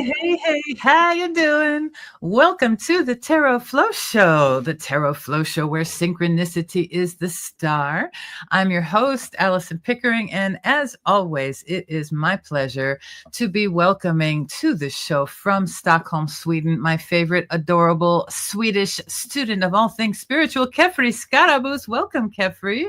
Hey, how you doing? Welcome to the Tarot Flow Show, the Tarot Flow Show where synchronicity is the star. I'm your host, Alison Pickering, and as always, it is my pleasure to be welcoming to the show from Stockholm, Sweden, my favorite, adorable Swedish student of all things spiritual, Kefri Skarabus. Welcome, Kefri.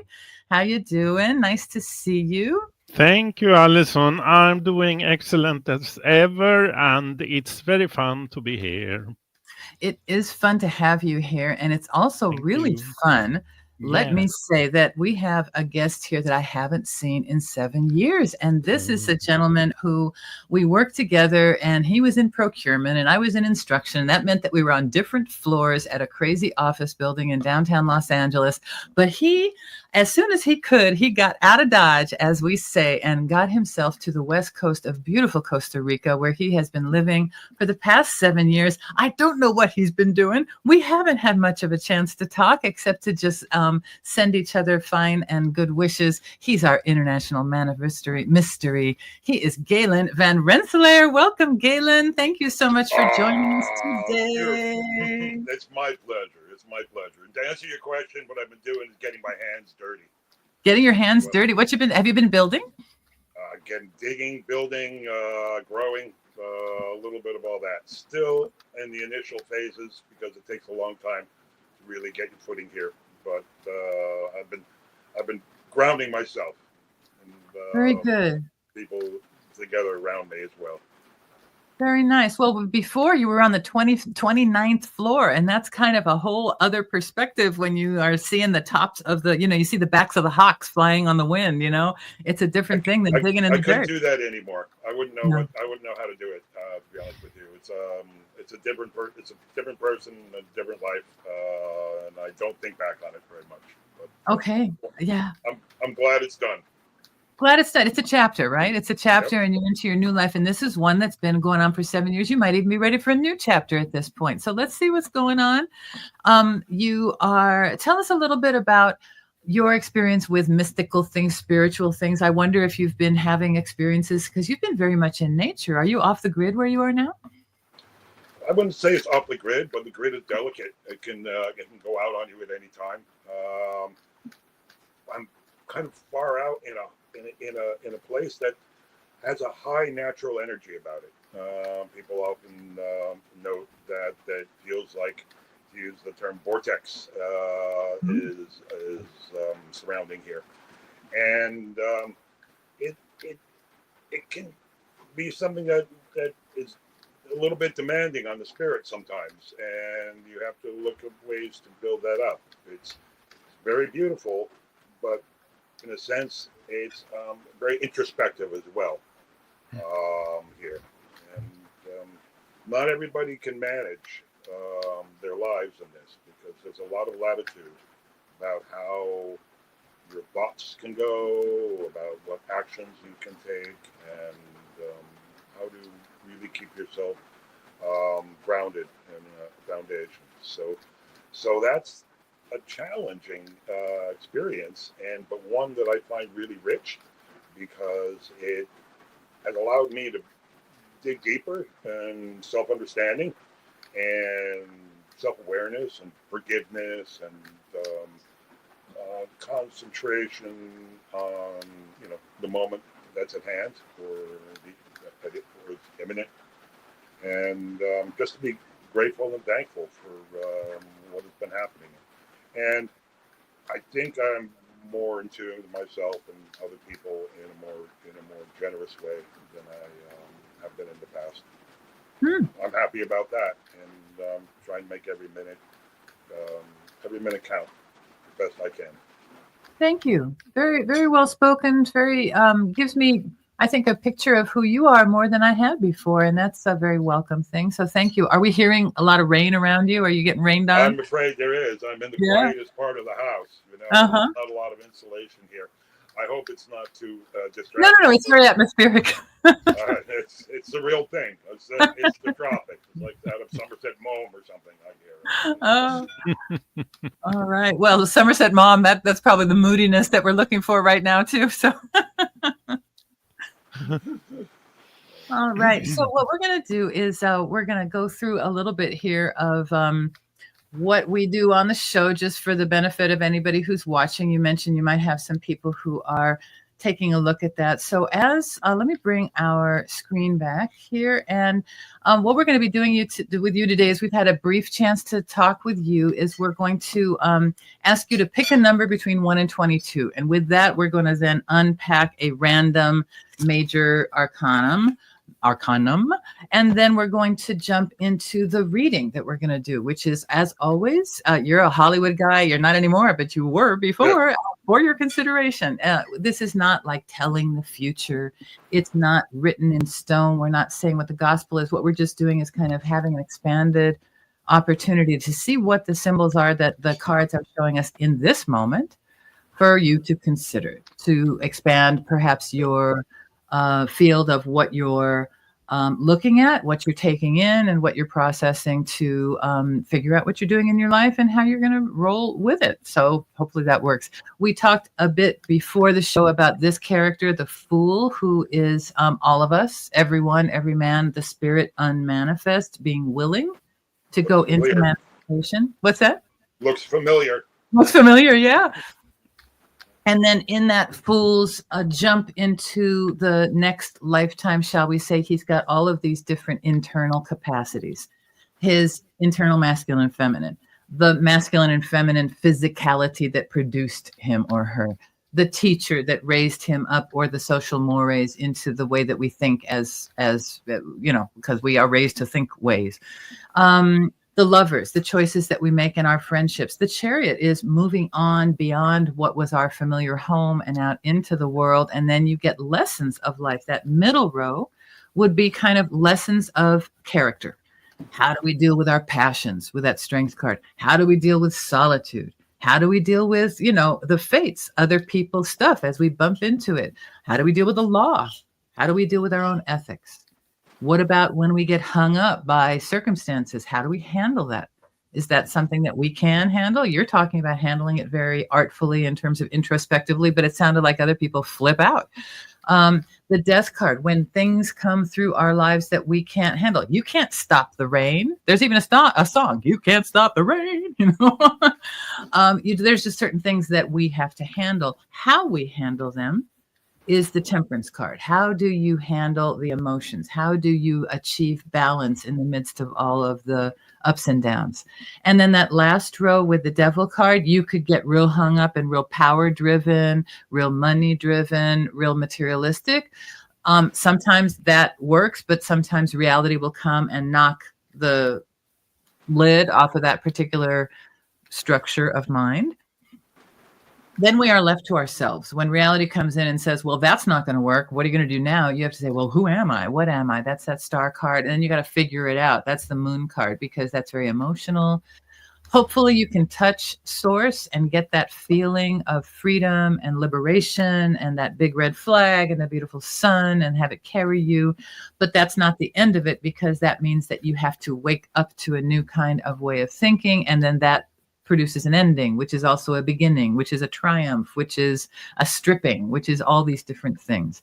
How you doing? Nice to see you. Thank you, Alison. I'm doing excellent as ever, and it's very fun to be here. It is fun to have you here, and it's also Thank really you. fun. Let me Yes. say that we have a guest here that I haven't seen in 7 years, and this is a gentleman who we worked together, and he was in procurement, and I was in instruction. That meant that we were on different floors at a crazy office building in downtown Los Angeles, but he, as soon as he could, he got out of Dodge, as we say, and got himself to the west coast of beautiful Costa Rica, where he has been living for the past 7 years. I don't know what he's been doing. We haven't had much of a chance to talk, except to just send each other fine and good wishes. He's our international man of mystery. He is Galen Van Rensselaer. Welcome, Galen. Thank you so much for joining us today. It's my pleasure. It's my pleasure. And to answer your question, what I've been doing is getting my hands dirty. Getting your hands dirty. Have you been building? Digging, building, growing, a little bit of all that. Still in the initial phases because it takes a long time to really get your footing here. But I've been grounding myself and very good. People together around me as well. Very nice. Well, before you were on the 29th floor, and that's kind of a whole other perspective when you are seeing the tops of you see the backs of the hawks flying on the wind, it's a different thing than digging in the dirt. I couldn't do that anymore. I wouldn't know I wouldn't know how to do it, to be honest with you. It's a different person, a different life, and I don't think back on it very much. But okay. Yeah. I'm glad it's done. Glad it's done. It's a chapter, right? It's a chapter, yep. And you're into your new life. And this is one that's been going on for 7 years. You might even be ready for a new chapter at this point. So let's see what's going on. Tell us a little bit about your experience with mystical things, spiritual things. I wonder if you've been having experiences because you've been very much in nature. Are you off the grid where you are now? I wouldn't say it's off the grid, but the grid is delicate. It can go out on you at any time. I'm kind of far out in a place that has a high natural energy about it. People often note that feels like, to use the term vortex, is surrounding here, and it can be something that is a little bit demanding on the spirit sometimes, and you have to look at ways to build that up. It's very beautiful, but in a sense, it's very introspective as well here. And not everybody can manage their lives in this because there's a lot of latitude about how your thoughts can go, about what actions you can take, and how to really keep yourself grounded in a foundation. So that's a challenging experience, but one that I find really rich because it has allowed me to dig deeper in self-understanding and self-awareness and forgiveness and concentration on the moment that's at hand or is imminent, and just to be grateful and thankful for what has been happening. And I think I'm more in tune with myself and other people in a more generous way than I have been in the past. I'm happy about that, and try and make every minute count the best I can. Thank you. Very, very well spoken. Very gives me, I think, a picture of who you are more than I had before, and that's a very welcome thing. So thank you. Are we hearing a lot of rain around you? Are you getting rained on? I'm afraid there is. I'm in the quietest part of the house. Not a lot of insulation here. I hope it's not too distracting. No. It's very atmospheric. It's the real thing. It's the tropics. It's like out of Somerset Maugham or something, I hear. All right. Well, the Somerset Maugham, that's probably the moodiness that we're looking for right now, too. So. All right. So what we're going to do is we're going to go through a little bit here of what we do on the show, just for the benefit of anybody who's watching. You mentioned you might have some people who are taking a look at that. So let me bring our screen back here. And what we're going to be doing with you today is we've had a brief chance to talk with you, is we're going to ask you to pick a number between 1 and 22. And with that, we're going to then unpack a random major arcanum, and then we're going to jump into the reading that we're going to do, which is, as always, you're a Hollywood guy. You're not anymore, but you were before. For your consideration. This is not like telling the future. It's not written in stone. We're not saying what the gospel is. What we're just doing is kind of having an expanded opportunity to see what the symbols are that the cards are showing us in this moment for you to consider, to expand perhaps your field of what you're looking at, what you're taking in, and what you're processing to figure out what you're doing in your life and how you're going to roll with it. So hopefully that works. We talked a bit before the show about this character, the Fool, who is all of us, everyone, every man, the spirit unmanifest, being willing to go into manifestation. What's that? Looks familiar. Looks familiar, yeah. And then in that Fool's jump into the next lifetime, shall we say, he's got all of these different internal capacities. His internal masculine and feminine, the masculine and feminine physicality that produced him or her, the teacher that raised him up, or the social mores into the way that we think as because we are raised to think ways. The lovers, the choices that we make in our friendships. The Chariot is moving on beyond what was our familiar home and out into the world. And then you get lessons of life. That middle row would be kind of lessons of character. How do we deal with our passions with that Strength card? How do we deal with solitude? How do we deal with, the fates, other people's stuff as we bump into it? How do we deal with the law? How do we deal with our own ethics? What about when we get hung up by circumstances? How do we handle that? Is that something that we can handle? You're talking about handling it very artfully in terms of introspectively, but it sounded like other people flip out. The Death card, when things come through our lives that we can't handle. You can't stop the rain. There's even a song, You Can't Stop the Rain. There's just certain things that we have to handle. How we handle them is the Temperance card. How do you handle the emotions? How do you achieve balance in the midst of all of the ups and downs? And then that last row with the Devil card, you could get real hung up and real power driven, real money driven, real materialistic. Sometimes that works, but sometimes reality will come and knock the lid off of that particular structure of mind. Then we are left to ourselves. When reality comes in and says, well, that's not going to work. What are you going to do now? You have to say, well, who am I? What am I? That's that Star card. And then you got to figure it out. That's the Moon card, because that's very emotional. Hopefully you can touch source and get that feeling of freedom and liberation and that big red flag and the beautiful sun and have it carry you. But that's not the end of it, because that means that you have to wake up to a new kind of way of thinking. And then that produces an ending, which is also a beginning, which is a triumph, which is a stripping, which is all these different things.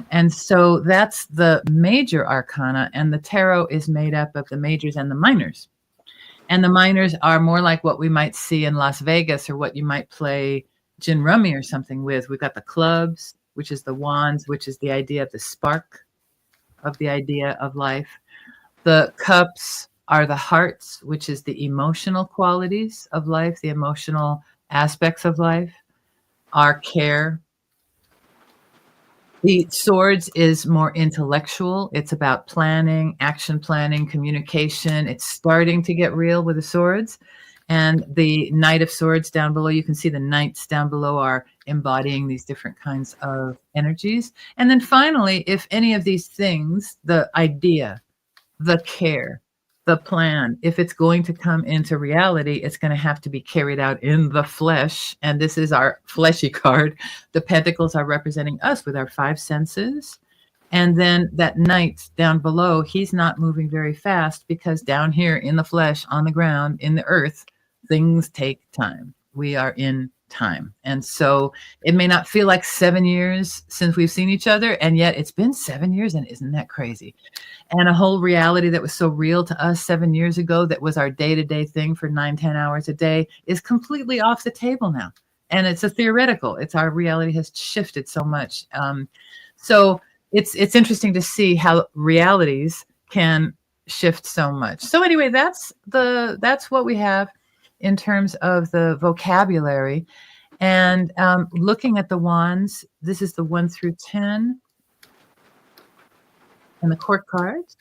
And so that's the major arcana, and the tarot is made up of the majors and the minors. And the minors are more like what we might see in Las Vegas, or what you might play gin rummy or something with. We've got the clubs, which is the wands, which is the idea of the spark of the idea of life. The cups are the hearts, which is the emotional qualities of life, the emotional aspects of life, our care. The swords is more intellectual. It's about planning, action planning, communication. It's starting to get real with the swords. And the Knight of Swords down below, you can see the knights down below are embodying these different kinds of energies. And then finally, if any of these things, the idea, the care, the plan, if it's going to come into reality, it's going to have to be carried out in the flesh. And this is our fleshy card. The Pentacles are representing us with our 5 senses. And then that knight down below, he's not moving very fast, because down here in the flesh, on the ground, in the earth, things take time. We are in time. And so it may not feel like 7 years since we've seen each other, and yet it's been 7 years, and isn't that crazy? And a whole reality that was so real to us 7 years ago, that was our day-to-day thing for 9-10 hours a day, is completely off the table now. And it's a theoretical. It's our reality has shifted so much. So it's interesting to see how realities can shift so much. So anyway, that's what we have in terms of the vocabulary. And looking at the wands, this is the 1 through 10. And the court cards,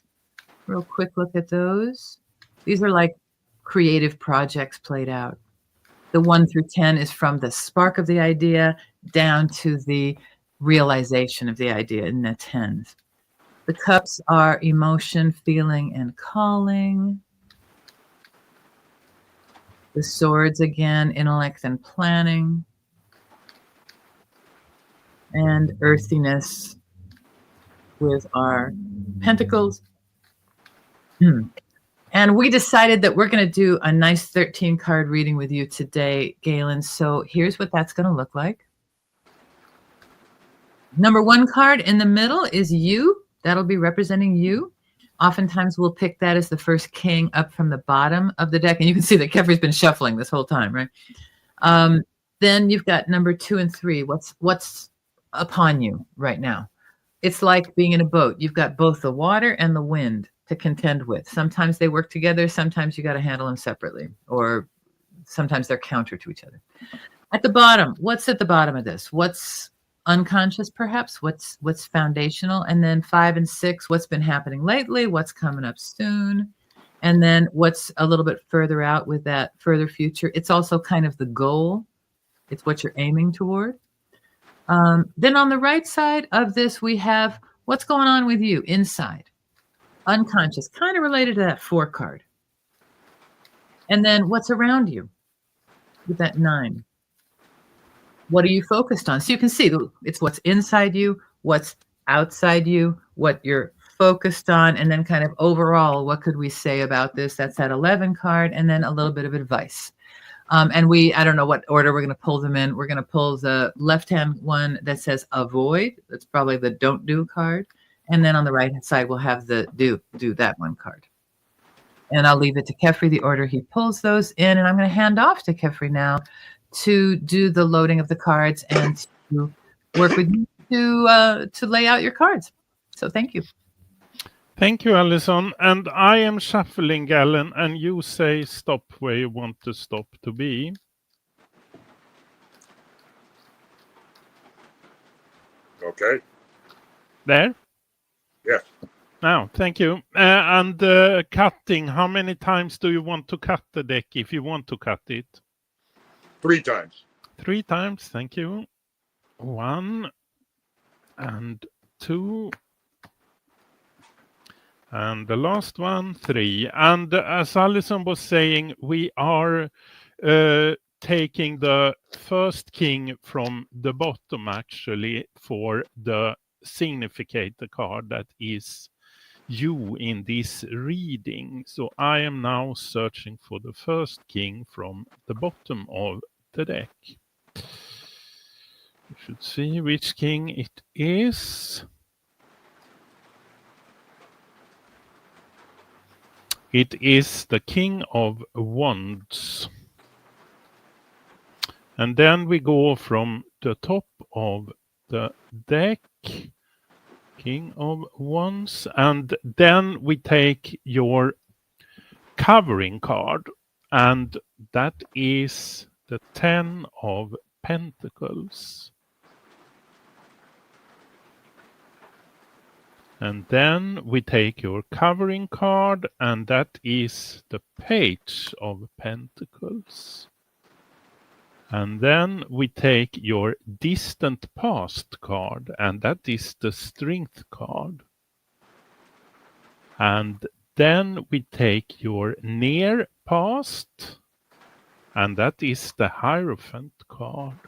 real quick look at those. These are like creative projects played out. The 1 through 10 is from the spark of the idea down to the realization of the idea in the 10s. The cups are emotion, feeling, and calling. The swords, again, intellect and planning. And earthiness with our pentacles. And we decided that we're going to do a nice 13 card reading with you today, Galen. So here's what that's going to look like. Number 1 card in the middle is you. That'll be representing you. Oftentimes we'll pick that as the first king up from the bottom of the deck. And you can see that Kefri's been shuffling this whole time, right? Then you've got number 2 and 3. What's upon you right now? It's like being in a boat. You've got both the water and the wind to contend with. Sometimes they work together. Sometimes you got to handle them separately, or sometimes they're counter to each other. At the bottom, what's at the bottom of this? What's unconscious, perhaps? What's foundational? And then 5 and 6, what's been happening lately? What's coming up soon? And then what's a little bit further out with that further future? It's also kind of the goal. It's what you're aiming toward. Then on the right side of this, we have what's going on with you inside. Unconscious, kind of related to that 4 card. And then what's around you with that 9. What are you focused on? So you can see it's what's inside you, what's outside you, what you're focused on, and then kind of overall, what could we say about this? That's that 11 card, and then a little bit of advice. And I don't know what order we're going to pull them in. We're going to pull the left-hand one that says avoid. That's probably the don't do card. And then on the right-hand side, we'll have the do that 1 card. And I'll leave it to Kefri, the order he pulls those in. And I'm going to hand off to Kefri now to do the loading of the cards and to work with you to lay out your cards. So thank you. Thank you, Alison. And I am shuffling, Galen, and you say stop where you want the stop to be. Okay. There? Yes. Now, thank you. And cutting, how many times do you want to cut the deck if you want to cut it? 3 times. 3 times, thank you. 1 and 2. And the last one, 3. And as Alison was saying, we are taking the first king from the bottom, actually, for the significator card that is you in this reading. So I am now searching for the first king from the bottom of the deck. You should see which king it is. It is the King of Wands. And then we go from the top of the deck, King of Wands, and then we take your covering card, and that is the 10 of Pentacles. And then we take your covering card, and that is the Page of Pentacles. And then we take your distant past card, and that is the Strength card. And then we take your near past, and that is the Hierophant card.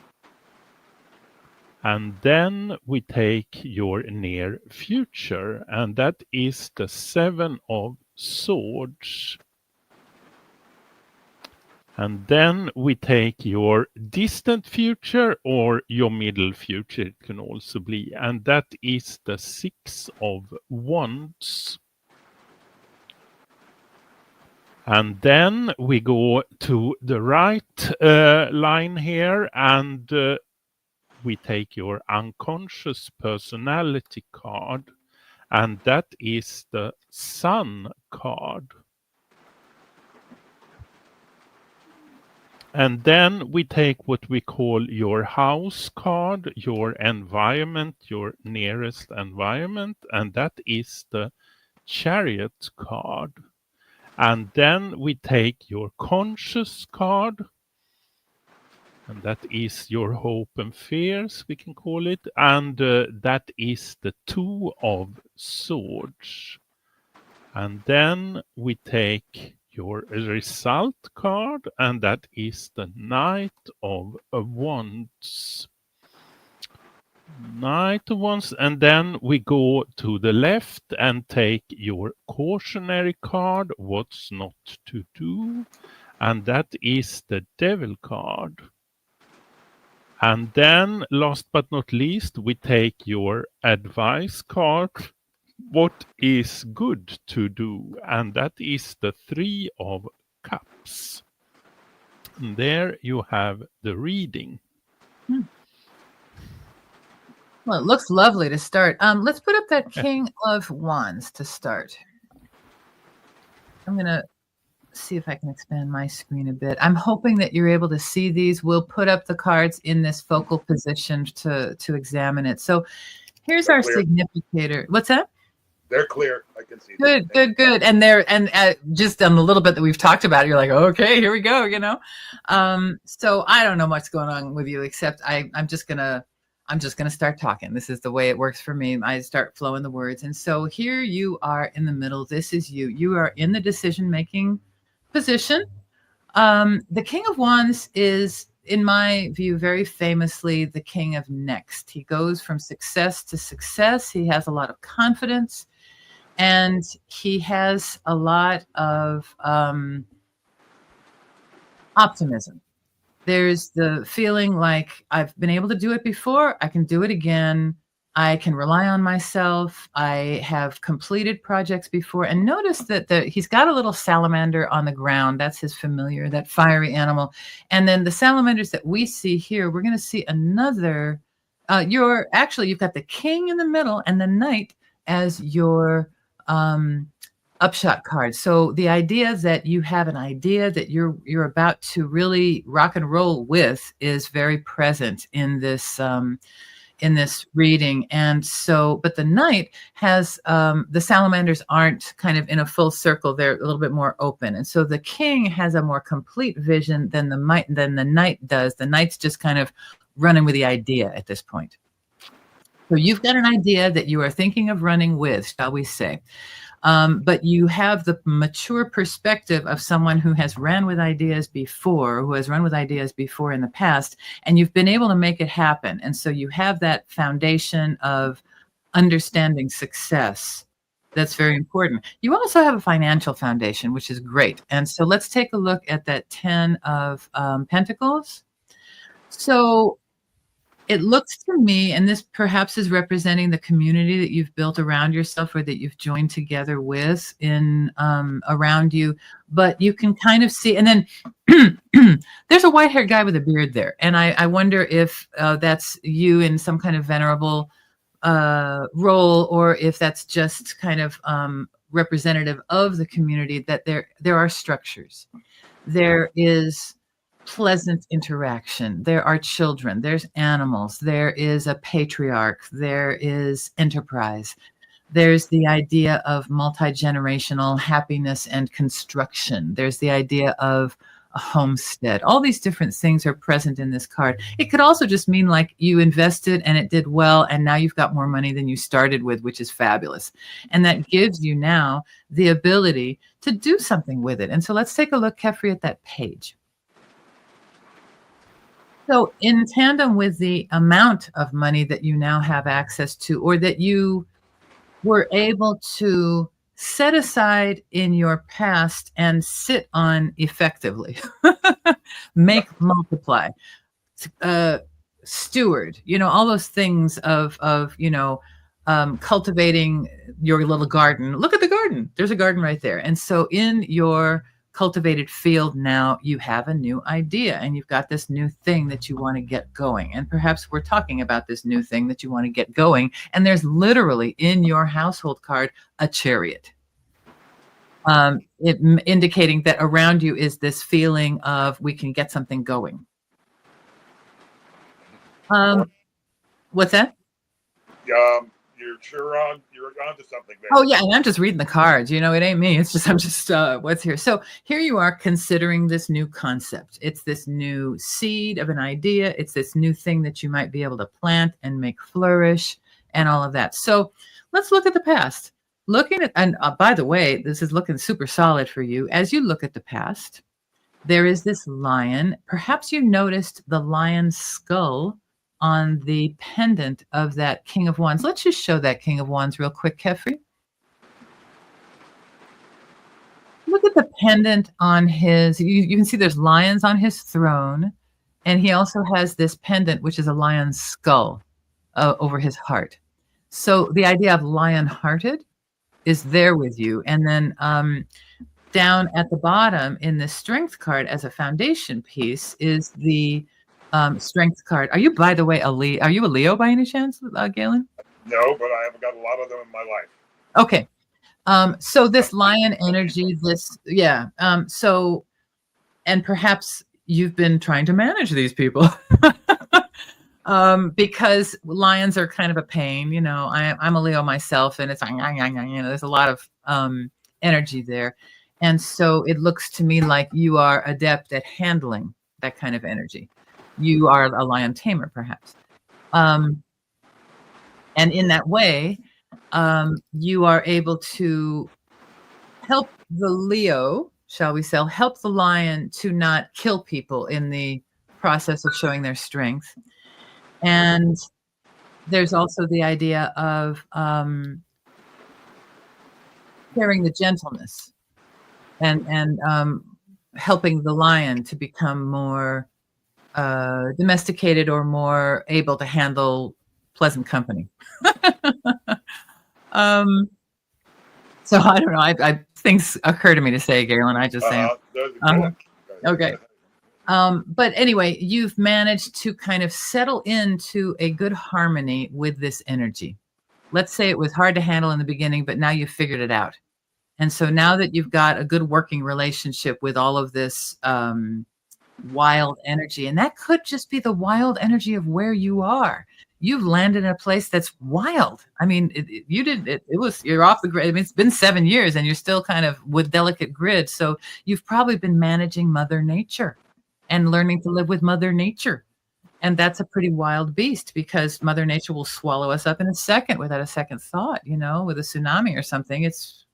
And then we take your near future, and that is the 7 of Swords. And then we take your distant future or your middle future, it can also be. And that is the 6 of Wands. And then we go to the right line here, and we take your unconscious personality card, and that is the Sun card. And then we take what we call your house card, your environment, your nearest environment, and that is the Chariot card. And then we take your conscious card, and that is your hope and fears, we can call it, and that is the 2 of Swords. And then we take your result card, and that is the Knight of Wands. Knight of Wands, and then we go to the left and take your cautionary card, what's not to do, and that is the Devil card. And then, last but not least, we take your advice card, what is good to do, and that is the 3 of Cups. And there you have the reading. Well, it looks lovely to start. Let's put up that King of Wands to start. I'm going to see if I can expand my screen a bit. I'm hoping that you're able to see these. We'll put up the cards in this focal position to examine it. So here's our significator. What's that? They're clear. I can see them. Good. And just on the little bit that we've talked about, you're like, okay, here we go, you know? So I don't know what's going on with you, except I'm just going to start talking. This is the way it works for me. I start flowing the words. And so here you are in the middle. This is you. You are in the decision-making position. The King of Wands is, in my view, very famously the king of next. He goes from success to success. He has a lot of confidence, and he has a lot of optimism. There's the feeling like I've been able to do it before. I can do it again. I can rely on myself. I have completed projects before. And notice that he's got a little salamander on the ground. That's his familiar, that fiery animal. And then the salamanders that we see here, we're going to see another. You've got the king in the middle and the knight as your upshot card. So the idea that you have an idea that you're about to really rock and roll with is very present in this reading. And so, but the knight has the salamanders aren't kind of in a full circle. They're a little bit more open. And so the king has a more complete vision than the knight does. The knight's just kind of running with the idea at this point. So you've got an idea that you are thinking of running with, shall we say. But you have the mature perspective of someone who has run with ideas before in the past, and you've been able to make it happen. And so you have that foundation of understanding success. That's very important. You also have a financial foundation, which is great. And so let's take a look at that 10 of Pentacles. So it looks to me, and this perhaps is representing the community that you've built around yourself or that you've joined together with around you, but you can kind of see, and then there's a white-haired guy with a beard there. And I wonder if that's you in some kind of venerable role, or if that's just kind of representative of the community, that there are structures. There is pleasant interaction. There are children, there's animals, there is a patriarch, there is enterprise. There's the idea of multi-generational happiness and construction. There's the idea of a homestead. All these different things are present in this card. It could also just mean like you invested and it did well, and now you've got more money than you started with, which is fabulous. And that gives you now the ability to do something with it. And so let's take a look, Kefri, at that page. So in tandem with the amount of money that you now have access to, or that you were able to set aside in your past and sit on effectively. Make, multiply, steward, all those things of cultivating your little garden. Look at the garden. There's a garden right there. And so in your cultivated field now, you have a new idea and you've got this new thing that you want to get going. And perhaps we're talking about this new thing that you want to get going. And there's literally in your household card a chariot. Indicating that around you is this feeling of we can get something going. What's that? You're onto something there. Oh yeah, and I'm just reading the cards. It ain't me. It's just I'm just what's here. So here you are considering this new concept. It's this new seed of an idea. It's this new thing that you might be able to plant and make flourish and all of that. So let's look at the past. Looking at, and by the way, this is looking super solid for you. As you look at the past, there is this lion. Perhaps you noticed the lion's skull on the pendant of that King of Wands. Let's just show that King of Wands real quick, Kefri. Look at the pendant on his, you can see there's lions on his throne, and he also has this pendant, which is a lion's skull over his heart. So the idea of lion-hearted is there with you. And then down at the bottom in the strength card as a foundation piece is the strength card. Are you, by the way, are you a Leo by any chance, Galen? No, but I have got a lot of them in my life. Okay. So this lion energy, so, and perhaps you've been trying to manage these people because lions are kind of a pain. I'm a Leo myself, and it's, there's a lot of energy there. And so it looks to me like you are adept at handling that kind of energy. You are a lion tamer, perhaps. And in that way, you are able to help the Leo, shall we say, help the lion to not kill people in the process of showing their strength. And there's also the idea of carrying the gentleness and helping the lion to become more domesticated or more able to handle pleasant company. So I don't know. Things occur to me to say, Galen. I just say. Okay. But anyway, you've managed to kind of settle into a good harmony with this energy. Let's say it was hard to handle in the beginning, but now you've figured it out. And so now that you've got a good working relationship with all of this wild energy, and that could just be the wild energy of where you are. You've landed in a place that's wild. I mean, you're off the grid. I mean, it's been 7 years and you're still kind of with delicate grid. So you've probably been managing Mother Nature and learning to live with Mother Nature. And that's a pretty wild beast because Mother Nature will swallow us up in a second without a second thought, with a tsunami or something. It's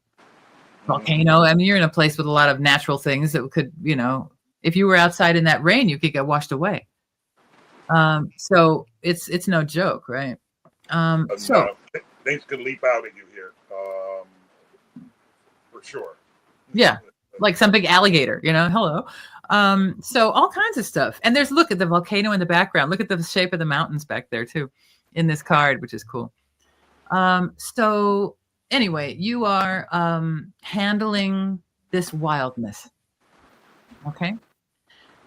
volcano. I mean, you're in a place with a lot of natural things that could, if you were outside in that rain, you could get washed away. So it's no joke, right? So things could leap out at you here, for sure. Yeah, like some big alligator, hello. So all kinds of stuff. And look at the volcano in the background. Look at the shape of the mountains back there too, in this card, which is cool. So anyway, you are handling this wildness. Okay.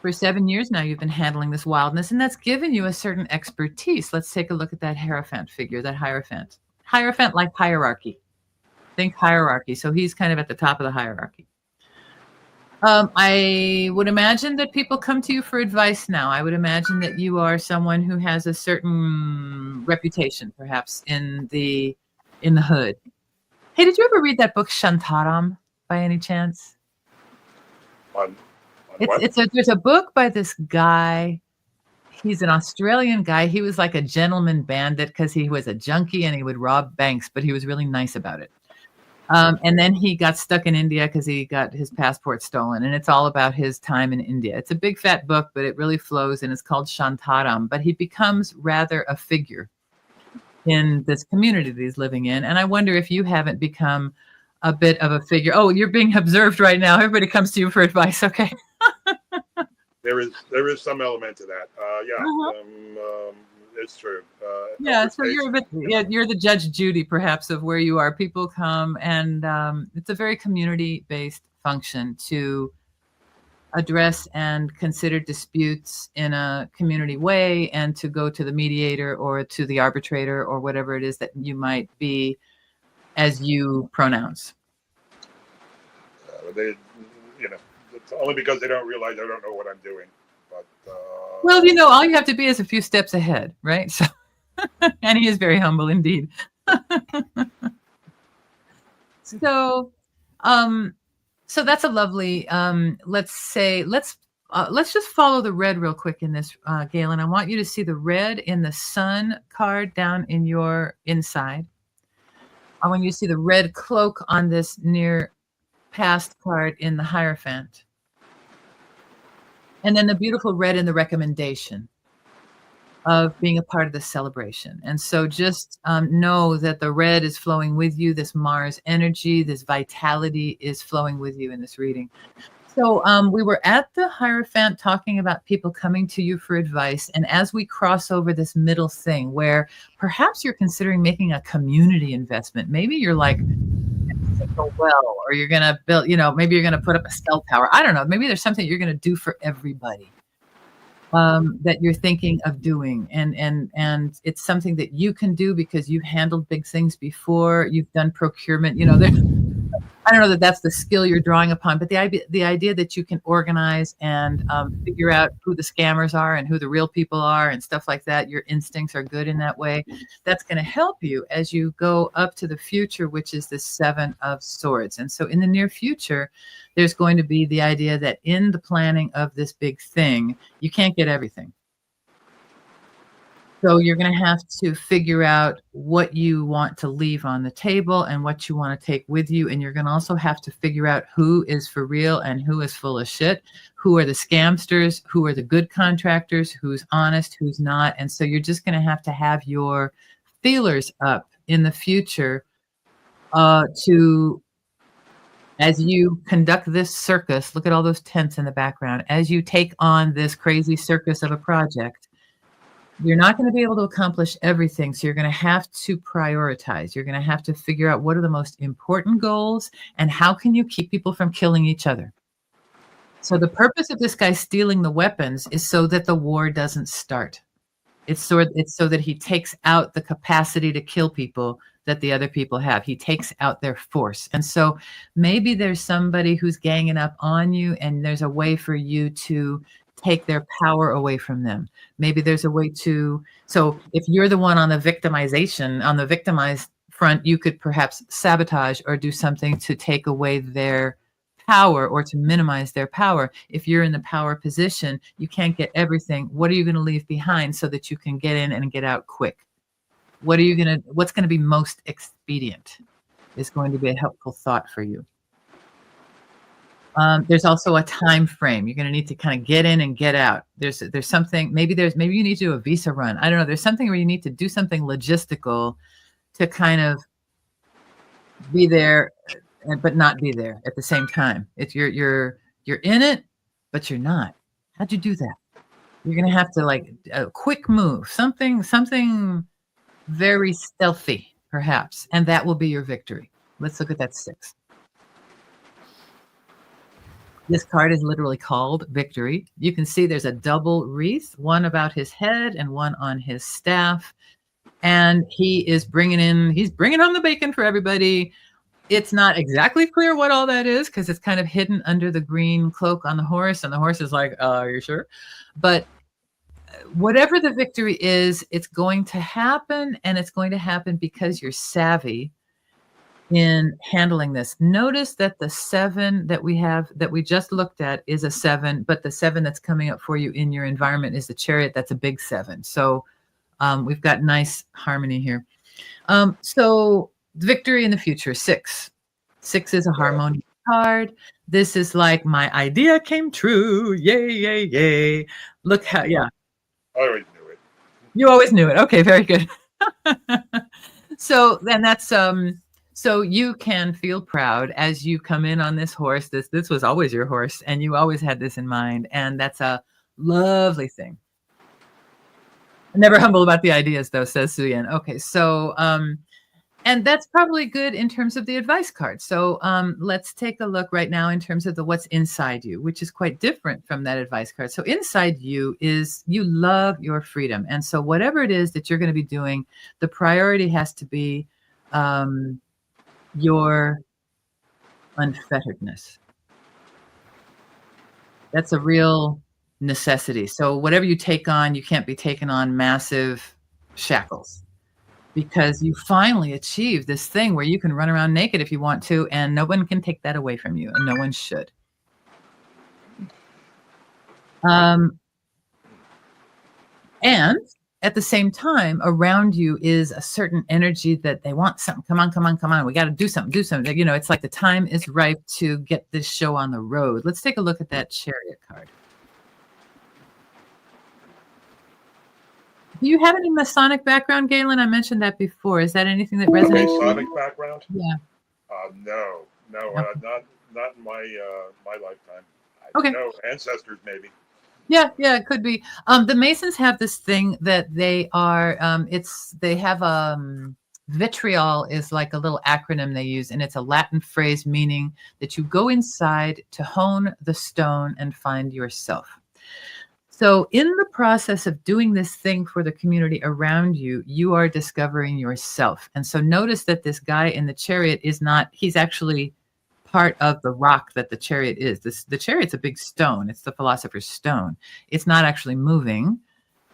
For 7 years now, you've been handling this wildness, and that's given you a certain expertise. Let's take a look at that Hierophant figure, that Hierophant. Hierophant like hierarchy. Think hierarchy. So he's kind of at the top of the hierarchy. I would imagine that people come to you for advice now. I would imagine that you are someone who has a certain reputation, perhaps, in the hood. Hey, did you ever read that book Shantaram by any chance? There's a book by this guy. He's an Australian guy. He was like a gentleman bandit because he was a junkie and he would rob banks, but he was really nice about it. And then he got stuck in India because he got his passport stolen, and it's all about his time in India. It's a big fat book, but it really flows, and it's called Shantaram. But he becomes rather a figure in this community that he's living in. And I wonder if you haven't become a bit of a figure. Oh, you're being observed right now. Everybody comes to you for advice. Okay. There is some element to that. It's true. Yeah, so you're a bit, you're the Judge Judy, perhaps, of where you are. People come, and it's a very community-based function to address and consider disputes in a community way, and to go to the mediator or to the arbitrator or whatever it is that you might be, as you pronounce. They, it's only because they don't realize I don't know what I'm doing. But well, all you have to be is a few steps ahead, right? So, and he is very humble indeed. So that's a lovely. Let's just follow the red real quick in this, Galen. I want you to see the red in the sun card down in your inside. I want you to see the red cloak on this near past card in the Hierophant. And then the beautiful red in the recommendation of being a part of the celebration. And so just know that the red is flowing with you. This Mars energy, this vitality is flowing with you in this reading. So we were at the Hierophant talking about people coming to you for advice. And as we cross over this middle thing where perhaps you're considering making a community investment, maybe you're like, a well, or you're going to build, maybe you're going to put up a cell tower. I don't know. Maybe there's something you're going to do for everybody that you're thinking of doing. And it's something that you can do because you've handled big things before. You've done procurement, I don't know that that's the skill you're drawing upon, but the idea that you can organize and figure out who the scammers are and who the real people are and stuff like that, your instincts are good in that way. That's going to help you as you go up to the future, which is the Seven of Swords. And so in the near future, there's going to be the idea that in the planning of this big thing, you can't get everything. So you're going to have to figure out what you want to leave on the table and what you want to take with you. And you're going to also have to figure out who is for real and who is full of shit, who are the scamsters, who are the good contractors, who's honest, who's not. And so you're just going to have your feelers up in the future to, as you conduct this circus, look at all those tents in the background, as you take on this crazy circus of a project. You're not going to be able to accomplish everything. So you're going to have to prioritize. You're going to have to figure out what are the most important goals and how can you keep people from killing each other. So the purpose of this guy stealing the weapons is so that the war doesn't start. It's so that he takes out the capacity to kill people that the other people have. He takes out their force. And so maybe there's somebody who's ganging up on you and there's a way for you to take their power away from them. Maybe there's a way to, so if you're the one on the victimized front, you could perhaps sabotage or do something to take away their power or to minimize their power. If you're in the power position, you can't get everything. What are you going to leave behind so that you can get in and get out quick? What's going to be most expedient is going to be a helpful thought for you. There's also a time frame. You're going to need to kind of get in and get out. There's something, maybe you need to do a visa run. I don't know. There's something where you need to do something logistical to kind of be there, but not be there at the same time. It's you're in it, but you're not. How'd you do that? You're going to have to like a quick move, something very stealthy, perhaps, and that will be your victory. Let's look at that 6. This card is literally called Victory. You can see there's a double wreath, one about his head and one on his staff. And he's bringing home the bacon for everybody. It's not exactly clear what all that is because it's kind of hidden under the green cloak on the horse. And the horse is like, are you sure? But whatever the victory is, it's going to happen. And it's going to happen because you're savvy in handling this. Notice that the 7 that we just looked at is a 7, but the 7 that's coming up for you in your environment is the Chariot. That's a big 7. So we've got nice harmony here. So victory in the future, 6. 6 is a harmonious card. This is like my idea came true. Yay, yay, yay. Look how, yeah. I always knew it. You always knew it. Okay, very good. So then that's So you can feel proud as you come in on this horse. This was always your horse, and you always had this in mind, and that's a lovely thing. Never humble about the ideas, though, says Suyen. Okay, so and that's probably good in terms of the advice card. So let's take a look right now in terms of the what's inside you, which is quite different from that advice card. So inside you is you love your freedom, and so whatever it is that you're going to be doing, the priority has to be your unfetteredness. That's a real necessity. So whatever you take on, you can't be taking on massive shackles, because you finally achieve this thing where you can run around naked if you want to, and no one can take that away from you, and no one should. And at the same time, around you is a certain energy that they want something. Come on, come on, come on. We got to do something, do something. You know, it's like the time is ripe to get this show on the road. Let's take a look at that Chariot card. Do you have any Masonic background, Galen? I mentioned that before. Is that anything that resonates? Masonic background? Yeah. No, not in my my lifetime. Okay. No, ancestors maybe. Yeah, it could be. The Masons have this thing that they are. They have vitriol is like a little acronym they use, and it's a Latin phrase meaning that you go inside to hone the stone and find yourself. So in the process of doing this thing for the community around you, you are discovering yourself. And so notice that this guy in the chariot is not, he's actually part of the rock that the chariot is. The chariot's a big stone. It's the philosopher's stone. It's not actually moving.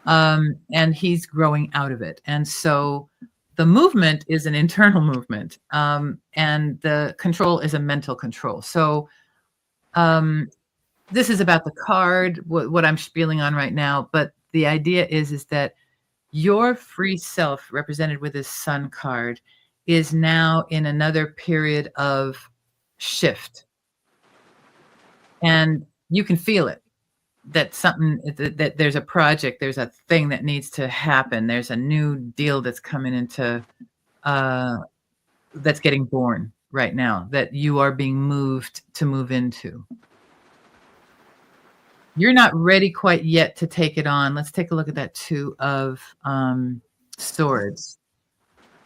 And he's growing out of it. And so the movement is an internal movement. And the control is a mental control. So this is about the card, what I'm spieling on right now. But the idea is that your free self, represented with this sun card, is now in another period of shift. And you can feel it, that something, that there's a project, there's a thing that needs to happen. There's a new deal that's coming into, that's getting born right now, that you are being moved to move into. You're not ready quite yet to take it on. Let's take a look at that Two of Swords.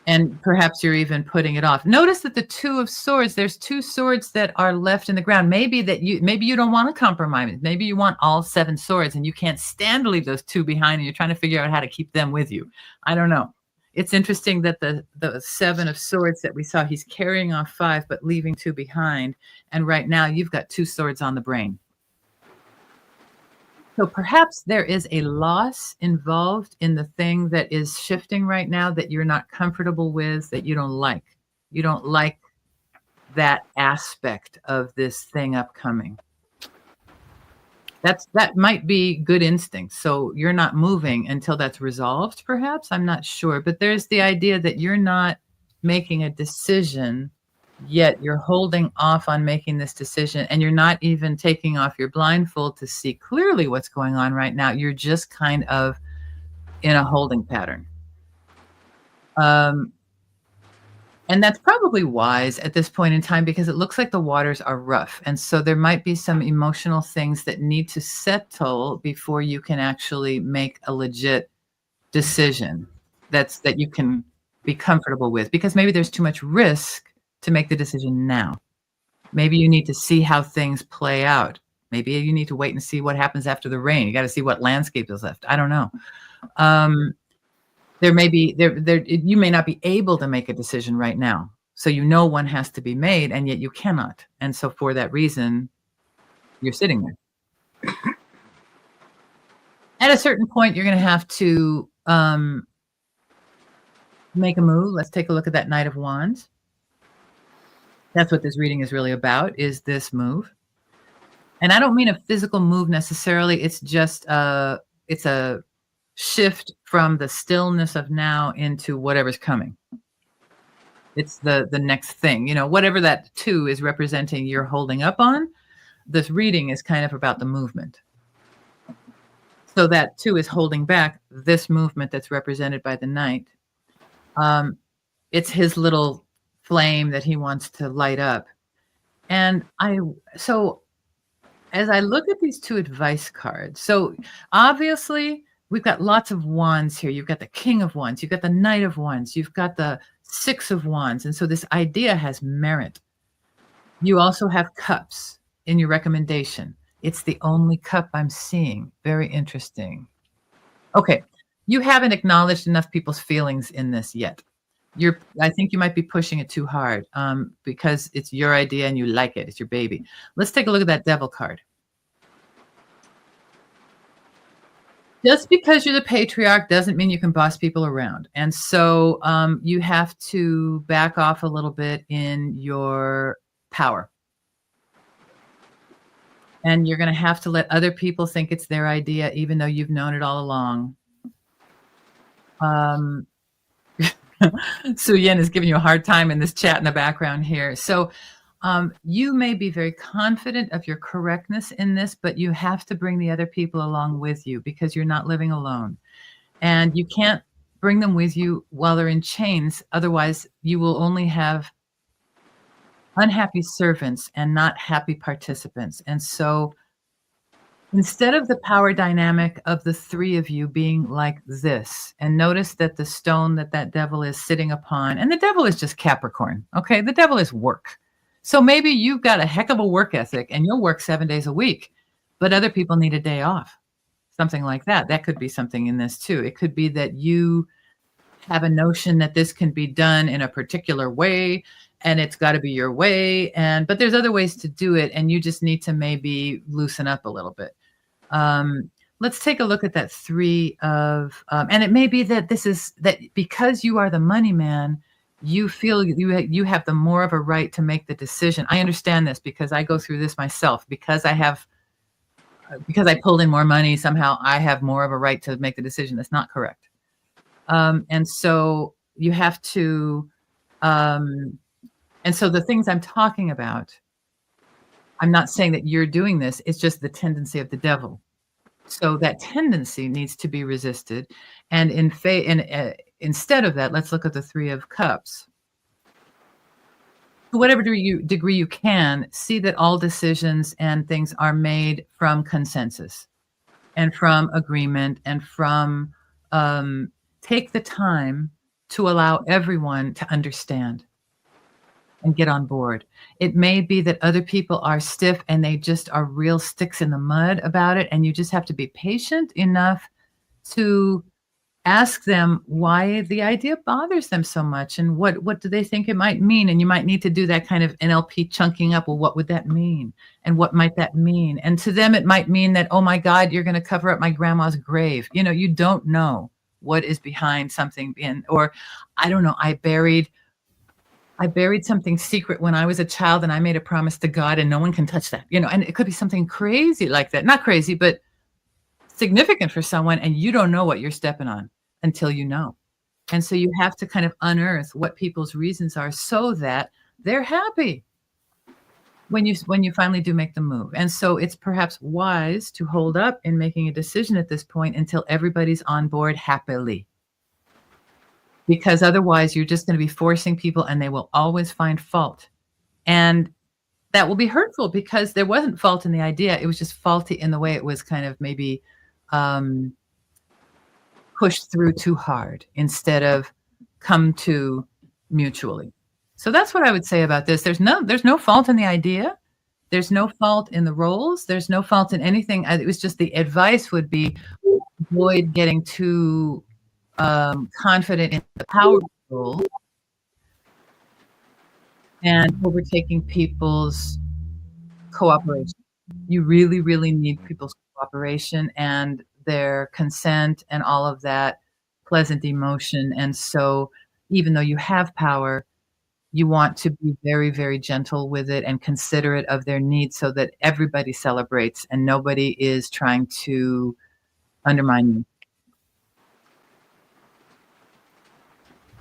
And perhaps you're even putting it off. Notice that the Two of Swords, there's two swords that are left in the ground. Maybe you don't want to compromise. Maybe you want all 7 swords and you can't stand to leave those 2 behind and you're trying to figure out how to keep them with you. I don't know. It's interesting that the 7 of Swords that we saw, he's carrying off 5 but leaving 2 behind. And right now you've got 2 swords on the brain. So perhaps there is a loss involved in the thing that is shifting right now that you're not comfortable with, that you don't like. You don't like that aspect of this thing upcoming. That might be good instinct. So you're not moving until that's resolved, perhaps. I'm not sure. But there's the idea that you're not making a decision yet. You're holding off on making this decision, and you're not even taking off your blindfold to see clearly what's going on right now. You're just kind of in a holding pattern. And that's probably wise at this point in time, because it looks like the waters are rough. And so there might be some emotional things that need to settle before you can actually make a legit decision that you can be comfortable with, because maybe there's too much risk to make the decision now. Maybe you need to see how things play out. Maybe you need to wait and see what happens after the rain. You got to see what landscape is left. I don't know. There may be you may not be able to make a decision right now. So one has to be made, and yet you cannot. And so for that reason, you're sitting there. At a certain point, you're going to have to make a move. Let's take a look at that Knight of Wands. That's what this reading is really about, is this move. And I don't mean a physical move necessarily. It's just it's a shift from the stillness of now into whatever's coming. It's the next thing, whatever that 2 is representing you're holding up on. This reading is kind of about the movement. So that 2 is holding back this movement that's represented by the Knight. It's his little flame that he wants to light up. And so as I look at these two advice cards, so obviously we've got lots of wands here. You've got the King of Wands, you've got the Knight of Wands, you've got the Six of Wands. And so this idea has merit. You also have cups in your recommendation. It's the only cup I'm seeing. Very interesting. Okay. You haven't acknowledged enough people's feelings in this yet. I think you might be pushing it too hard because it's your idea and you like it. It's your baby. Let's take a look at that Devil card. Just because you're the patriarch doesn't mean you can boss people around. And so you have to back off a little bit in your power. And you're going to have to let other people think it's their idea, even though you've known it all along. Su Yen is giving you a hard time in this chat in the background here. So you may be very confident of your correctness in this, but you have to bring the other people along with you because you're not living alone. And you can't bring them with you while they're in chains. Otherwise, you will only have unhappy servants and not happy participants. And so instead of the power dynamic of the three of you being like this, and notice that the stone that devil is sitting upon, and the devil is just Capricorn, okay? The devil is work. So maybe you've got a heck of a work ethic and you'll work 7 days a week, but other people need a day off, something like that. That could be something in this too. It could be that you have a notion that this can be done in a particular way and it's got to be your way. But there's other ways to do it. And you just need to maybe loosen up a little bit. Let's take a look at that three of, and it may be that that because you are the money man, you feel you have the more of a right to make the decision. I understand this because I go through this myself. Because I pulled in more money, somehow I have more of a right to make the decision. That's not correct. And so you have to, and so the things I'm talking about, I'm not saying that you're doing this. It's just the tendency of the devil. So that tendency needs to be resisted. And instead of that, let's look at the Three of Cups. To whatever degree you can, see that all decisions and things are made from consensus and from agreement and from take the time to allow everyone to understand and get on board. It may be that other people are stiff and they just are real sticks in the mud about it. And you just have to be patient enough to ask them why the idea bothers them so much and what do they think it might mean. And you might need to do that kind of NLP chunking up. Well, what would that mean? And what might that mean? And to them, it might mean that, oh my God, you're going to cover up my grandma's grave. You know, you don't know what is behind something or I don't know, I buried something secret when I was a child and I made a promise to God and no one can touch that, you know, and it could be something crazy like that. Not crazy, but significant for someone. And you don't know what you're stepping on until you know. And so you have to kind of unearth what people's reasons are so that they're happy when you finally do make the move. And so it's perhaps wise to hold up in making a decision at this point until everybody's on board happily. Because otherwise you're just going to be forcing people and they will always find fault. And that will be hurtful because there wasn't fault in the idea. It was just faulty in the way it was kind of maybe pushed through too hard instead of come to mutually. So that's what I would say about this. There's no fault in the idea. There's no fault in the roles. There's no fault in anything. It was just the advice would be avoid getting too confident in the power role and overtaking people's cooperation. You really, really need people's cooperation and their consent and all of that pleasant emotion. And so even though you have power, you want to be very, very gentle with it and considerate of their needs so that everybody celebrates and nobody is trying to undermine you.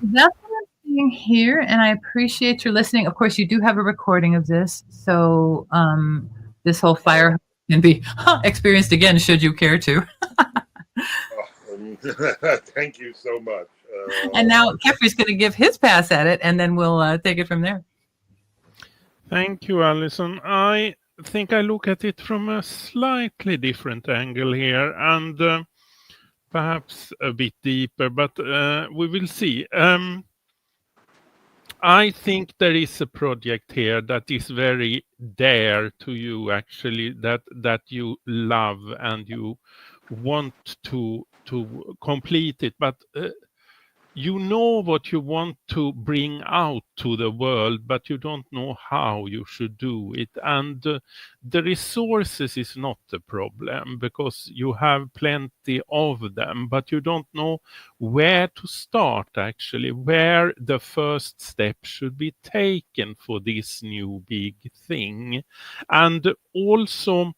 That's what I'm seeing here, and I appreciate your listening. Of course, you do have a recording of this, so this whole fire can be experienced again should you care to. Thank you so much. And now Kefri's going to give his pass at it, and then we'll take it from there. Thank you, Alison. I think I look at it from a slightly different angle here, and perhaps a bit deeper, but we will see. I think there is a project here that is very dear to you, actually, that you love and you want to complete it, but you know what you want to bring out to the world, but you don't know how you should do it. And the resources is not the problem, because you have plenty of them, but you don't know where to start, actually, where the first step should be taken for this new big thing. And also,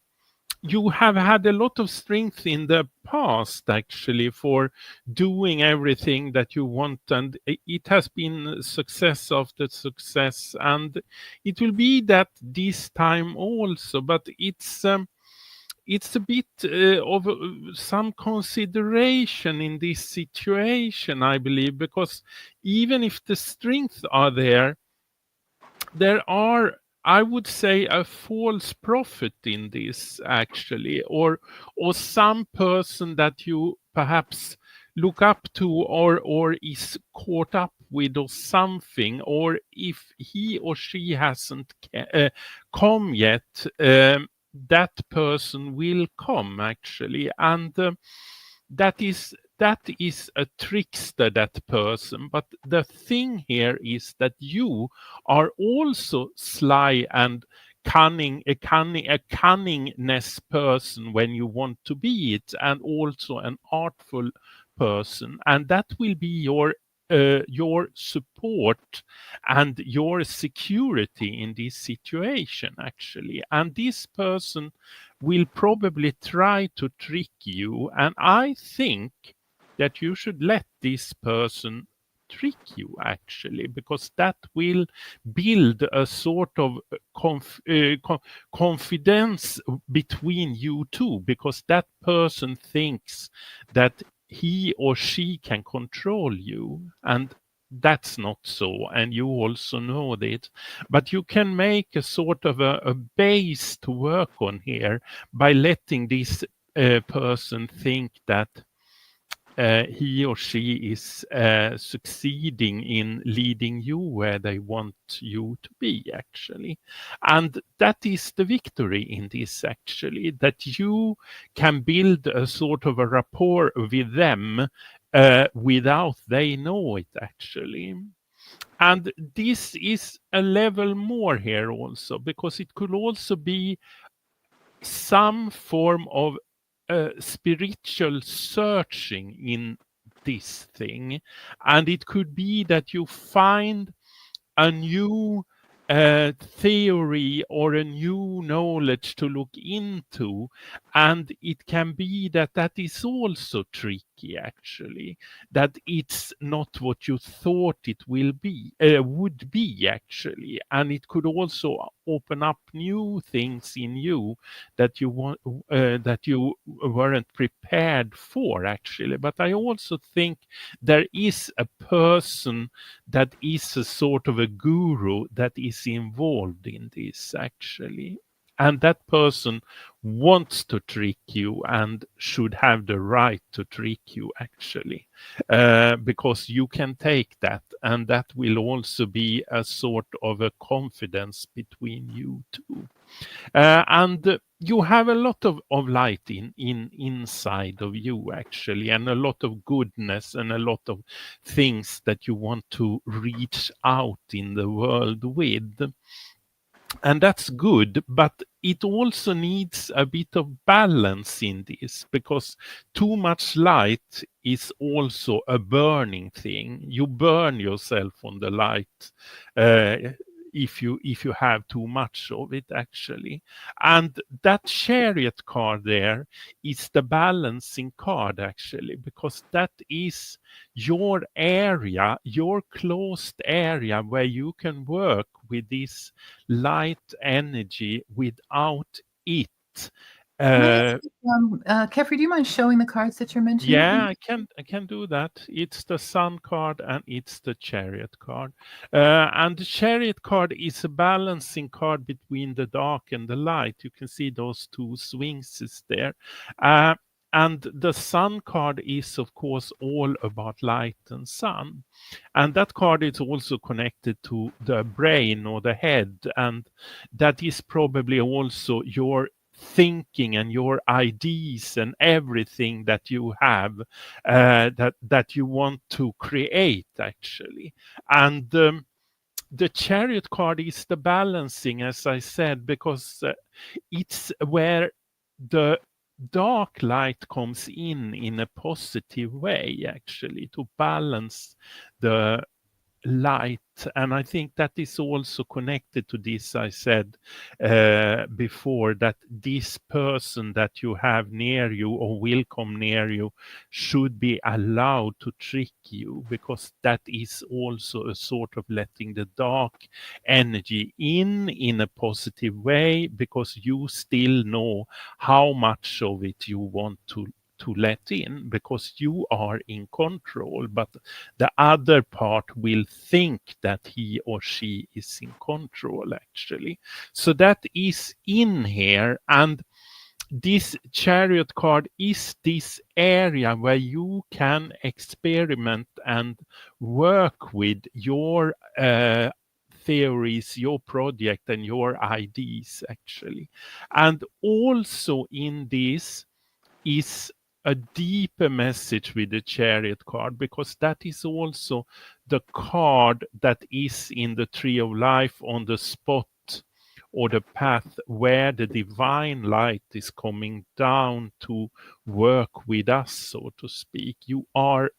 you have had a lot of strength in the past, actually, for doing everything that you want, and it has been success after success, and it will be that this time also, but it's a bit of some consideration in this situation, I believe, because even if the strengths are there are, I would say, a false prophet in this, actually, or some person that you perhaps look up to, or is caught up with, or something, or if he or she hasn't come yet, that person will come, actually, and that is a trickster, that person. But the thing here is that you are also sly and a cunningness person when you want to be it, and also an artful person, and that will be your support and your security in this situation, actually. And this person will probably try to trick you, and I think that you should let this person trick you, actually, because that will build a sort of confidence between you two, because that person thinks that he or she can control you, and that's not so, and you also know that. But you can make a sort of a base to work on here by letting this person think that he or she is succeeding in leading you where they want you to be, actually. And that is the victory in this, actually, that you can build a sort of a rapport with them without they know it, actually. And this is a level more here also, because it could also be some form of spiritual searching in this thing. And it could be that you find a new theory or a new knowledge to look into, and it can be that that is also tricky, actually, that it's not what you thought it would be, actually. And it could also open up new things in you that you want that you weren't prepared for, actually. But I also think there is a person that is a sort of a guru that is involved in this, actually. And that person wants to trick you and should have the right to trick you, actually, because you can take that, and that will also be a sort of a confidence between you two. And you have a lot of light inside of you, actually, and a lot of goodness and a lot of things that you want to reach out in the world with. And that's good, but it also needs a bit of balance in this, because too much light is also a burning thing. You burn yourself on the light if you have too much of it, actually. And that Chariot card there is the balancing card, actually, because that is your area, your closed area, where you can work with this light energy without it Kefri, do you mind showing the cards that you're mentioning? Yeah, I can do that. It's the Sun card and it's the Chariot card. And the Chariot card is a balancing card between the dark and the light. You can see those two swings there. And the Sun card is, of course, all about light and sun. And that card is also connected to the brain or the head. And that is probably also your thinking and your ideas and everything that you have that you want to create actually. And the Chariot card is the balancing, as I said, because it's where the dark light comes in a positive way actually to balance the light. And I think that is also connected to this I said before, that this person that you have near you or will come near you should be allowed to trick you, because that is also a sort of letting the dark energy in a positive way, because you still know how much of it you want to let in, because you are in control, but the other part will think that he or she is in control actually. So that is in here, and this Chariot card is this area where you can experiment and work with your theories, your project and your ideas actually. And also in this is a deeper message with the Chariot card, because that is also the card that is in the Tree of Life on the spot or the path where the divine light is coming down to work with us, so to speak. You are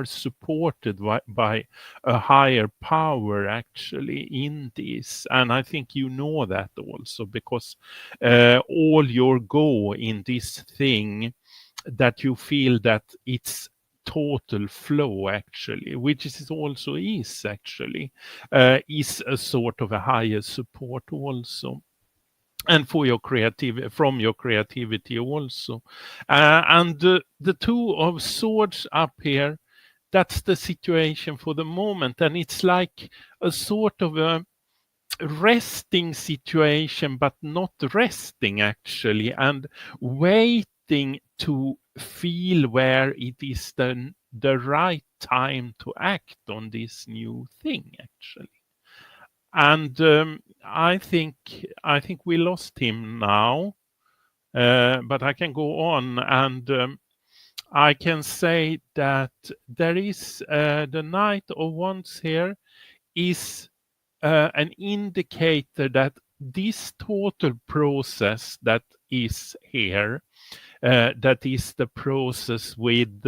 supported by a higher power actually in this, and I think you know that also, because all your go in this thing, that you feel that it's total flow actually, which is also is actually is a sort of a higher support also, and for your creativity, from your creativity also. And the Two of Swords up here, that's the situation for the moment, and it's like a sort of a resting situation, but not resting actually, and waiting to feel where it is the right time to act on this new thing actually. And I think we lost him now, but I can go on, and I can say that there is the Knight of Wands here is an indicator that this total process that is here, that is the process with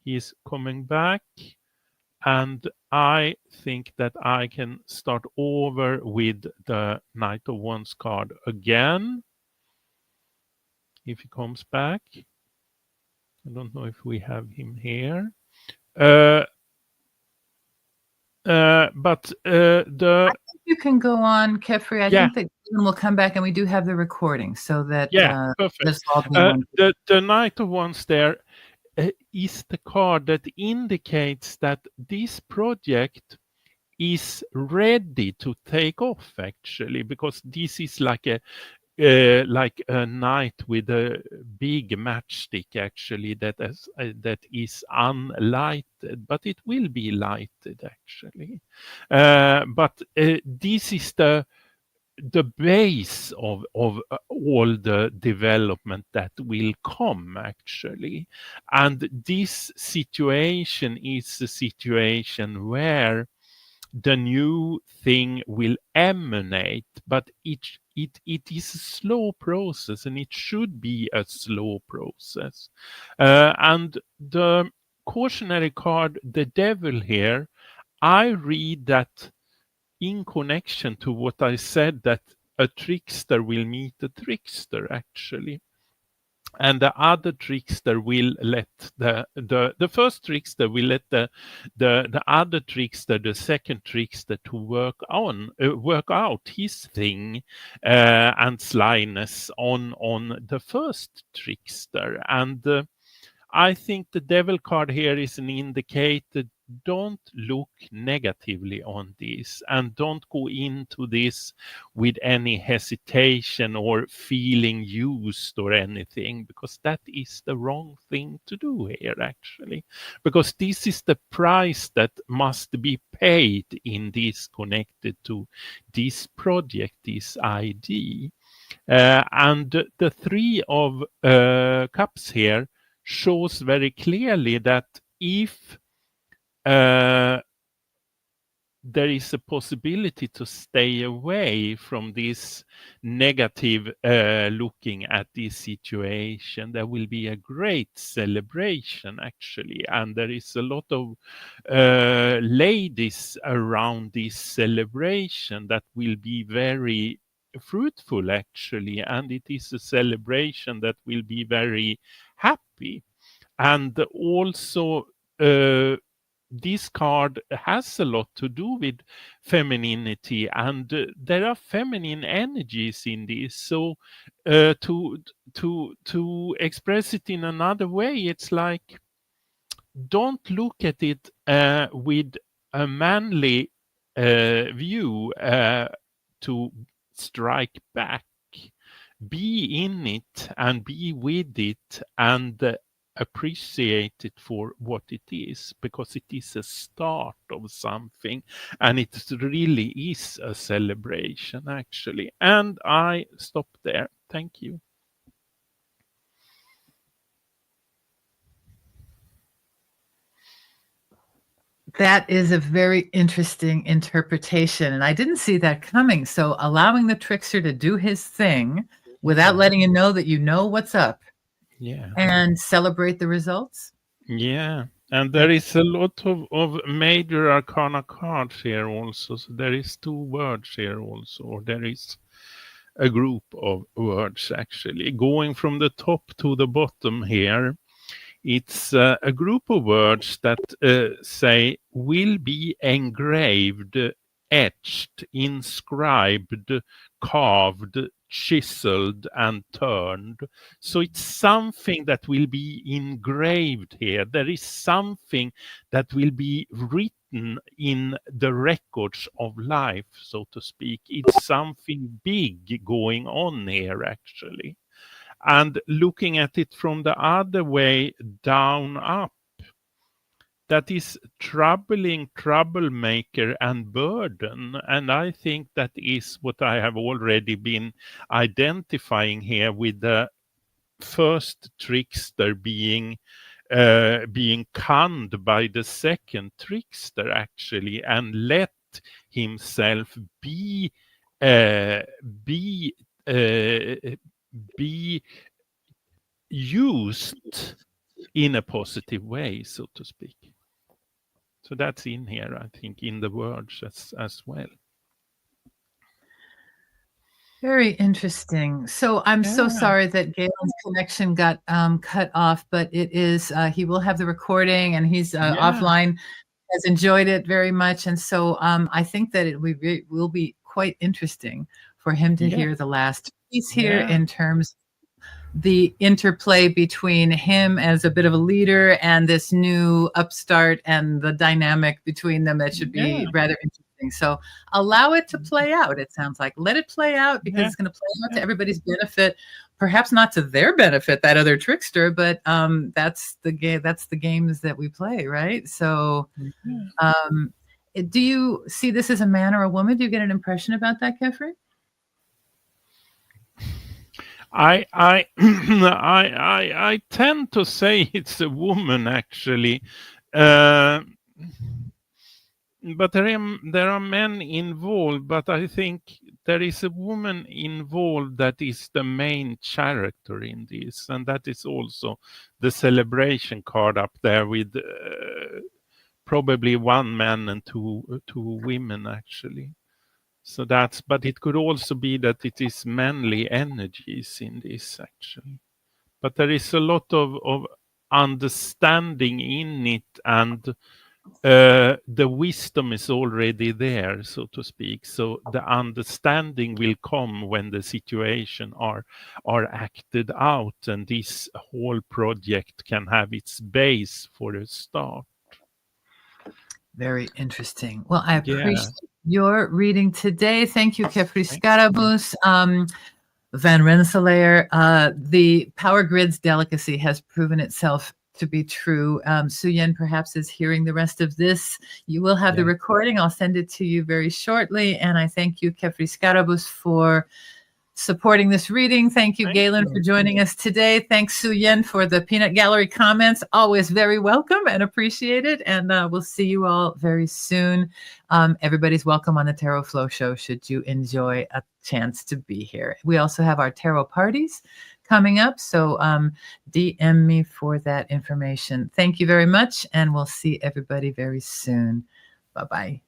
he's coming back, and I think that I can start over with the Knight of Wands card again if he comes back. I don't know if we have him here. But the You can go on, Kefri. I Yeah. think that we'll come back, and we do have the recording, so that Perfect. let's all be one. The Knight of Wands there is the card that indicates that this project is ready to take off actually, because this is like a knight with a big matchstick actually, that is unlighted, but it will be lighted actually. But this is the base of all the development that will come actually. And this situation is a situation where the new thing will emanate, but it is a slow process, and it should be a slow process. And the cautionary card, the Devil here, I read that in connection to what I said, that a trickster will meet a trickster actually. And the other trickster will let the first trickster will let the other trickster, the second trickster, to work out his thing and slyness on the first trickster. And I think the devil card here is an indicator. Don't look negatively on this, and don't go into this with any hesitation or feeling used or anything, because that is the wrong thing to do here, actually. Because this is the price that must be paid in this connected to this project, this ID. And the Three of Cups here shows very clearly that if there is a possibility to stay away from this negative looking at this situation, there will be a great celebration, actually. And there is a lot of ladies around this celebration that will be very fruitful, actually. And it is a celebration that will be very happy. And also this card has a lot to do with femininity, and there are feminine energies in this. So to express it in another way, it's like, don't look at it with a manly view to strike back. Be in it and be with it, and appreciate it for what it is, because it is a start of something, and it really is a celebration, actually. And I stop there. Thank you. That is a very interesting interpretation, and I didn't see that coming. So allowing the trickster to do his thing without letting you know that you know what's up, and celebrate the results. Yeah, and there is a lot of major arcana cards here also. So there is 2 words here also, or there is a group of words, actually. Going from the top to the bottom here, it's a group of words that say will be engraved, etched, inscribed, carved, chiseled, and turned. So it's something that will be engraved here. There is something that will be written in the records of life, so to speak. It's something big going on here, actually. And looking at it from the other way down up, that is troubling, troublemaker, and burden. And I think that is what I have already been identifying here, with the first trickster being conned by the second trickster, actually, and let himself be used in a positive way, so to speak. So that's in here, I think, in the words as well. Very interesting. So I'm so sorry that Galen's connection got cut off, but it is he will have the recording, and he's offline, has enjoyed it very much. And so I think that it will be quite interesting for him to hear the last piece here in terms the interplay between him as a bit of a leader and this new upstart, and the dynamic between them that should be rather interesting. So allow it to play out. It sounds like, let it play out, because it's going to play out to everybody's benefit, perhaps not to their benefit, that other trickster, but that's the games that we play, right? So do you see this as a man or a woman? Do you get an impression about that, Kefri? I I tend to say it's a woman, actually, but there are men involved. But I think there is a woman involved that is the main character in this, and that is also the celebration card up there, with probably 1 man and two women, actually. So but it could also be that it is manly energies in this, actually. but there is a lot of understanding in it, and the wisdom is already there, so to speak. So the understanding will come when the situation are acted out, and this whole project can have its base for a start. Very interesting. Well, I Yeah. appreciate your reading today. Thank you, Kefri Scarabus. Van Rensselaer, the power grid's delicacy has proven itself to be true. Suyen perhaps is hearing the rest of this. You will have the recording. I'll send it to you very shortly. And I thank you, Kefri Scarabus, for supporting this reading. Thank you, Galen, for joining us today. Thanks, Suyen, for the Peanut Gallery comments. Always very welcome and appreciated. And we'll see you all very soon. Everybody's welcome on the Tarot Flow Show should you enjoy a chance to be here. We also have our tarot parties coming up, so DM me for that information. Thank you very much, and we'll see everybody very soon. Bye-bye.